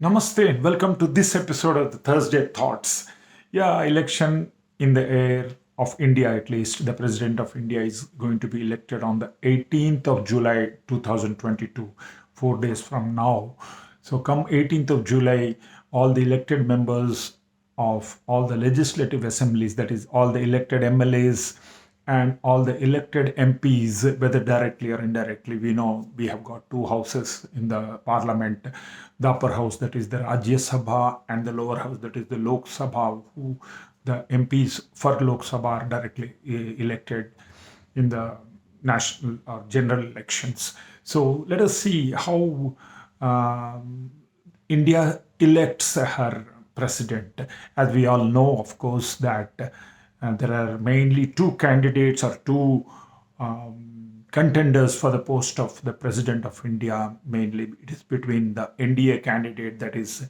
Namaste and welcome to this episode of the Thursday Thoughts. Yeah, election in the air of India, at least. The President of India is going to be elected on the 18th of July 2022, 4 days from now. So, come 18th of July, all the elected members of all the legislative assemblies, that is, all the elected MLAs and all the elected MPs, whether directly or indirectly. We know we have got two houses in the parliament, the upper house, that is the Rajya Sabha, and the lower house, that is the Lok Sabha, who the MPs for Lok Sabha are directly elected in the national or general elections. So let us see how India elects her president. As we all know, of course, that there are mainly two candidates or two contenders for the post of the president of India. Mainly, it is between the NDA candidate, that is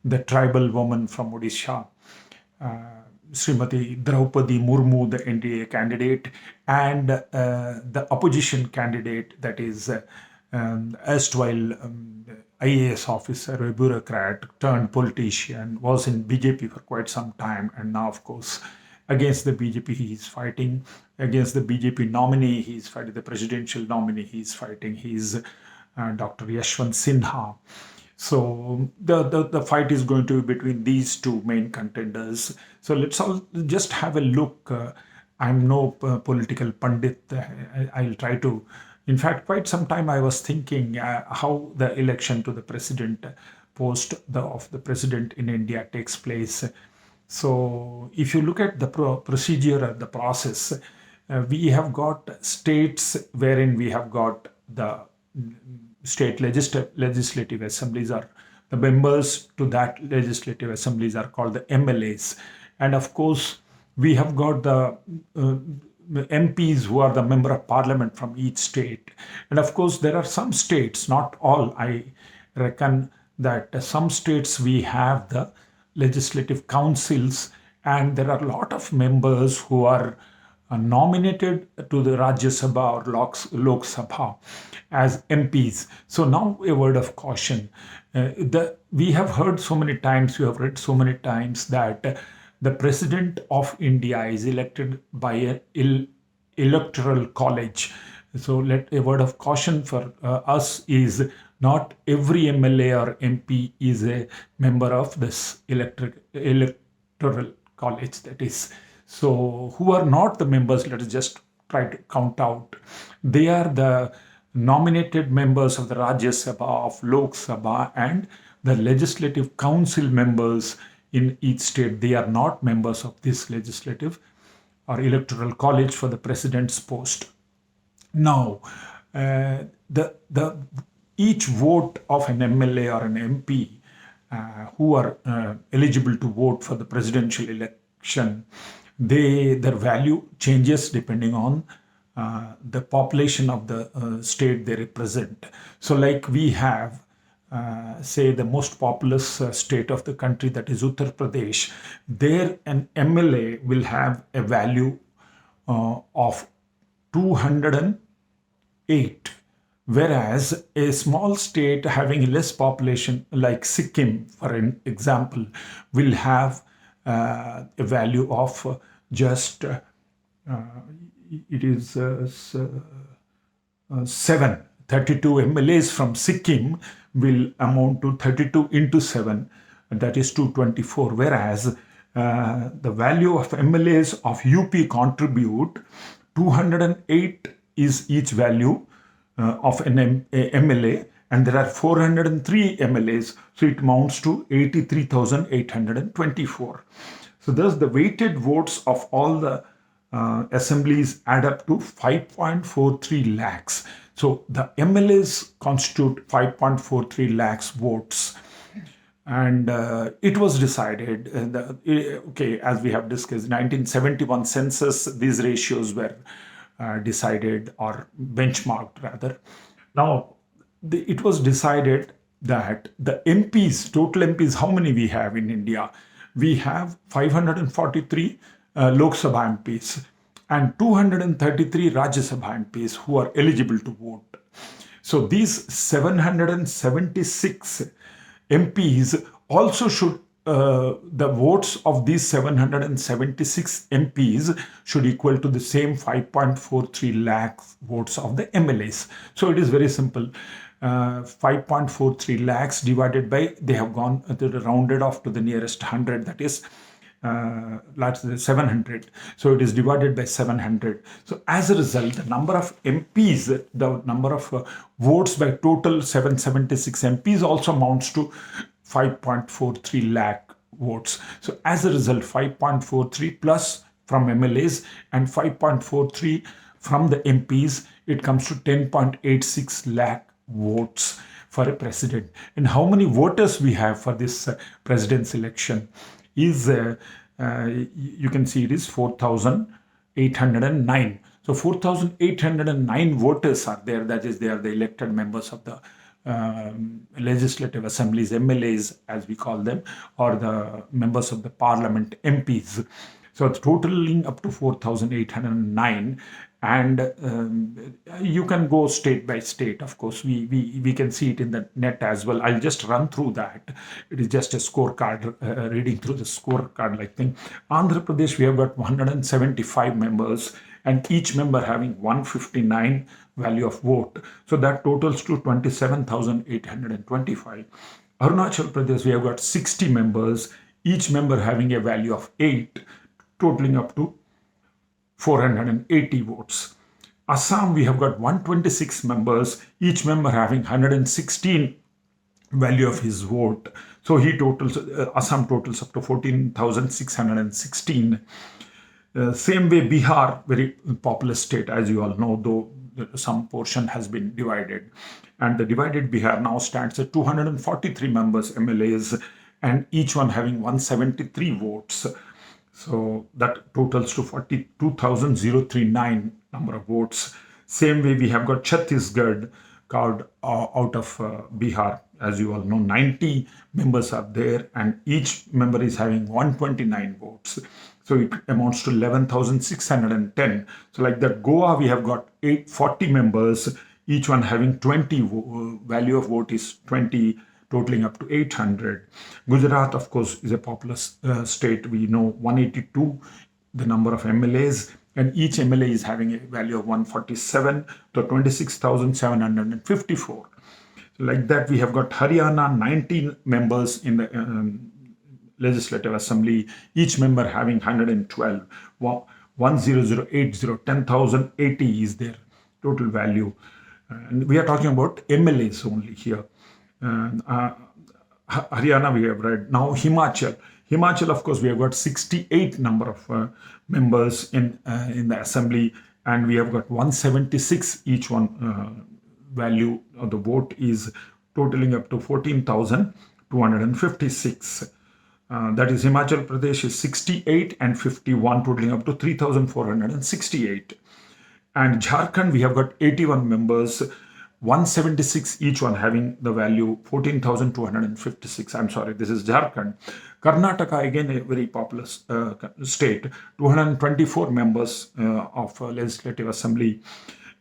the tribal woman from Odisha, Srimati Draupadi Murmu, the NDA candidate, and the opposition candidate, that is erstwhile IAS officer, a bureaucrat turned politician, was in BJP for quite some time, and now, of course, against the BJP, he is fighting. Against the BJP nominee, he is fighting. The presidential nominee, he is fighting. He is Dr. Yashwant Sinha. So the fight is going to be between these two main contenders. So let's all just have a look. I'm no political pundit. I'll try to. In fact, quite some time I was thinking how the election to the president post of the president in India takes place. So if you look at the procedure, the process, we have got states wherein we have got the state legislative assemblies, are the members to that legislative assemblies are called the MLAs. And of course, we have got the MPs who are the member of parliament from each state. And of course, there are some states, not all, I reckon that some states we have the legislative councils, and there are a lot of members who are nominated to the Rajya Sabha or Lok Sabha as MPs. So now a word of caution. We have heard so many times, we have read so many times that the President of India is elected by an electoral college. So let a word of caution for us is not every MLA or MP is a member of this electoral college. That is, so who are not the members? Let us just try to count out. They are the nominated members of the Rajya Sabha, of Lok Sabha, and the legislative council members in each state. They are not members of this legislative or electoral college for the president's post. Now, the each vote of an MLA or an MP who are eligible to vote for the presidential election, their value changes depending on the population of the state they represent. So, like we have, say, the most populous state of the country, that is Uttar Pradesh, there an MLA will have a value of 208, whereas a small state having less population, like Sikkim, for an example, will have a value of just it is 7. 32 MLAs from Sikkim will amount to 32 into 7, that is 224. Whereas the value of MLAs of UP contribute 208 is each value of an MLA, and there are 403 MLAs, so it amounts to 83,824. So thus the weighted votes of all the assemblies add up to 5.43 lakhs. So the MLAs constitute 5.43 lakhs votes. And it was decided, okay, as we have discussed, 1971 census, these ratios were decided or benchmarked rather. Now, it was decided that the MPs, total MPs, how many we have in India? We have 543 Lok Sabha MPs and 233 Rajya Sabha MPs who are eligible to vote. So these 776 MPs also should, the votes of these 776 MPs should equal to the same 5.43 lakh votes of the MLAs. So it is very simple. 5.43 lakhs divided by, they have gone rounded off to the nearest 100, that is that's 700. So it is divided by 700. So as a result, the number of MPs, the number of votes by total 776 MPs also amounts to 5.43 lakh votes. So as a result, 5.43 plus from MLAs and 5.43 from the MPs, it comes to 10.86 lakh votes for a president. And how many voters we have for this president's election is, you can see it is 4,809. So 4,809 voters are there. That is, they are the elected members of the legislative assemblies, MLAs as we call them, or the members of the parliament, MPs. So it's totaling up to 4,809. And you can go state by state. Of course, we can see it in the net as well. I'll just run through that. It is just a scorecard, reading through the scorecard like thing. Andhra Pradesh, we have got 175 members, and each member having 159 value of vote. So that totals to 27,825. Arunachal Pradesh, we have got 60 members, each member having a value of 8, totaling up to 480 votes. Assam, we have got 126 members, each member having 116 value of his vote. So he totals, Assam totals up to 14,616. Same way, Bihar, very populous state, as you all know, though some portion has been divided. And the divided Bihar now stands at 243 members, MLAs, and each one having 173 votes. So that totals to 42,039 number of votes. Same way, we have got Chhattisgarh called out of Bihar. As you all know, 90 members are there, and each member is having 129 votes. So it amounts to 11,610. So like that, Goa, we have got 840 members, each one having 20, value of vote is 20, totaling up to 800. Gujarat, of course, is a populous state. We know 182, the number of MLAs, and each MLA is having a value of 147 to 26,754. So like that, we have got Haryana, 19 members in the Legislative Assembly, each member having 112. 10080, 10,080 is their total value. And we are talking about MLAs only here. Haryana, we have read. Now Himachal. Himachal, of course, we have got 68 number of members in the assembly, and we have got 176 each one. Value of the vote is totaling up to 14,256. That is, Himachal Pradesh is 68 and 51, totaling up to 3,468. And Jharkhand, we have got 81 members, 176 each one having the value 14,256. I'm sorry, this is Jharkhand. Karnataka, again a very populous state, 224 members of Legislative Assembly,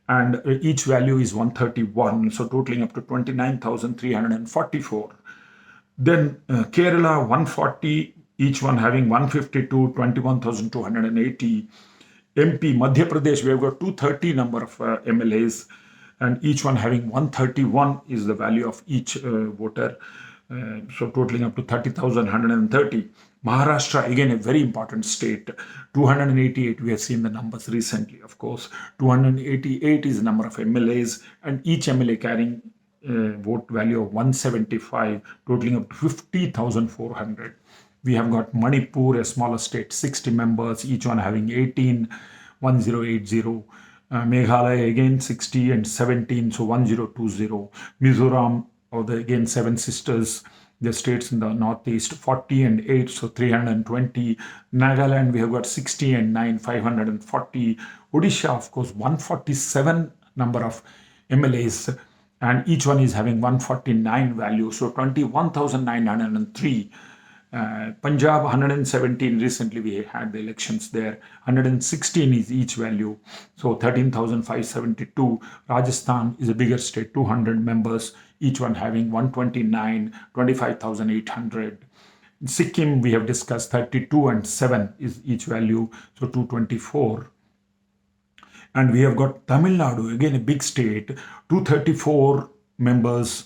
and each value is 131, so totaling up to 29,344. Then Kerala, 140, each one having 152, 21,280. MP, Madhya Pradesh, we have got 230 number of MLAs, and each one having 131 is the value of each voter, so totaling up to 30,130. Maharashtra, again a very important state, 288, we have seen the numbers recently, of course. 288 is the number of MLAs, and each MLA carrying vote value of 175, totaling up to 50,400. We have got Manipur, a smaller state, 60 members, each one having 18, 1080. Meghalaya, again 60 and 17, so 1020. Mizoram, again 7 sisters, the states in the northeast, 40 and 8, so 320. Nagaland, we have got 60 and 9, 540. Odisha, of course, 147 number of MLAs, and each one is having 149 value, so 21,903. Punjab, 117, recently we had the elections there, 116 is each value, so 13,572. Rajasthan is a bigger state, 200 members, each one having 129, 25,800. Sikkim, we have discussed 32 and 7 is each value, so 224. And we have got Tamil Nadu, again a big state, 234 members,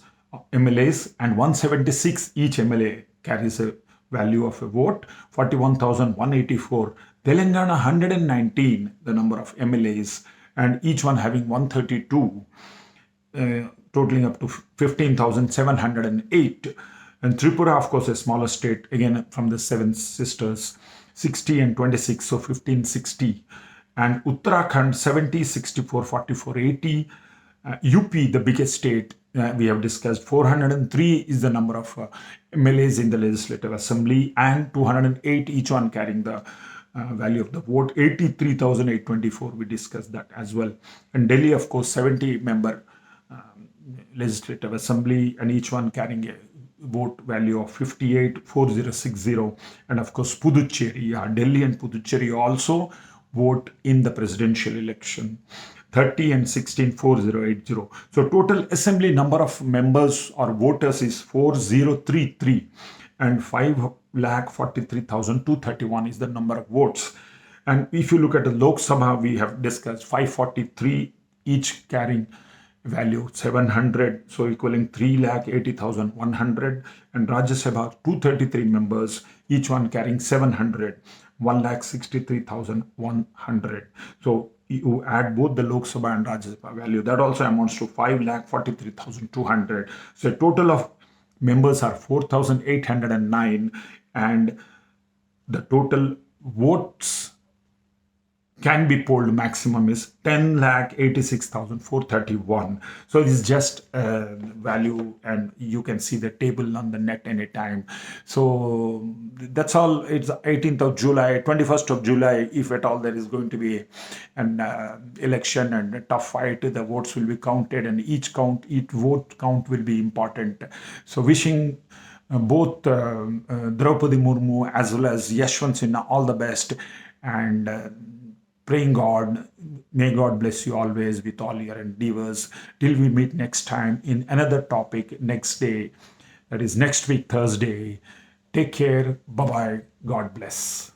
MLAs, and 176 each MLA carries a value of a vote, 41,184. Telangana, 119, the number of MLAs, and each one having 132, totaling up to 15,708. And Tripura, of course, a smaller state, again from the Seven Sisters, 60 and 26, so 1560. And Uttarakhand, 70, 64, 44, 80. UP, the biggest state, we have discussed, 403 is the number of MLAs in the Legislative Assembly, and 208 each one carrying the value of the vote. 83,824, we discussed that as well. And Delhi, of course, 70 member Legislative Assembly, and each one carrying a vote value of 58,4060. And of course, Puducherry, Delhi and Puducherry also vote in the presidential election, 30 and 16,4080. So total assembly number of members or voters is 4033, and 5,43,231 is the number of votes. And if you look at the Lok Sabha, we have discussed 543 each carrying value 700, so equaling 3,80,100. And Rajya Sabha, 233 members, each one carrying 700, 1,63,100. So you add both the Lok Sabha and Rajya Sabha value, that also amounts to 5,43,200. So a total of members are 4,809, and the total votes can be polled maximum is 10,86,431. So it is just value, and you can see the table on the net anytime. So that's all. It's 18th of July, 21st of July, if at all there is going to be an election and a tough fight, the votes will be counted, and each vote count will be important. So wishing both Draupadi Murmu as well as Yashwant Sinha all the best, and praying God, may God bless you always with all your endeavors. Till we meet next time in another topic next day, that is next week, Thursday. Take care. Bye-bye. God bless.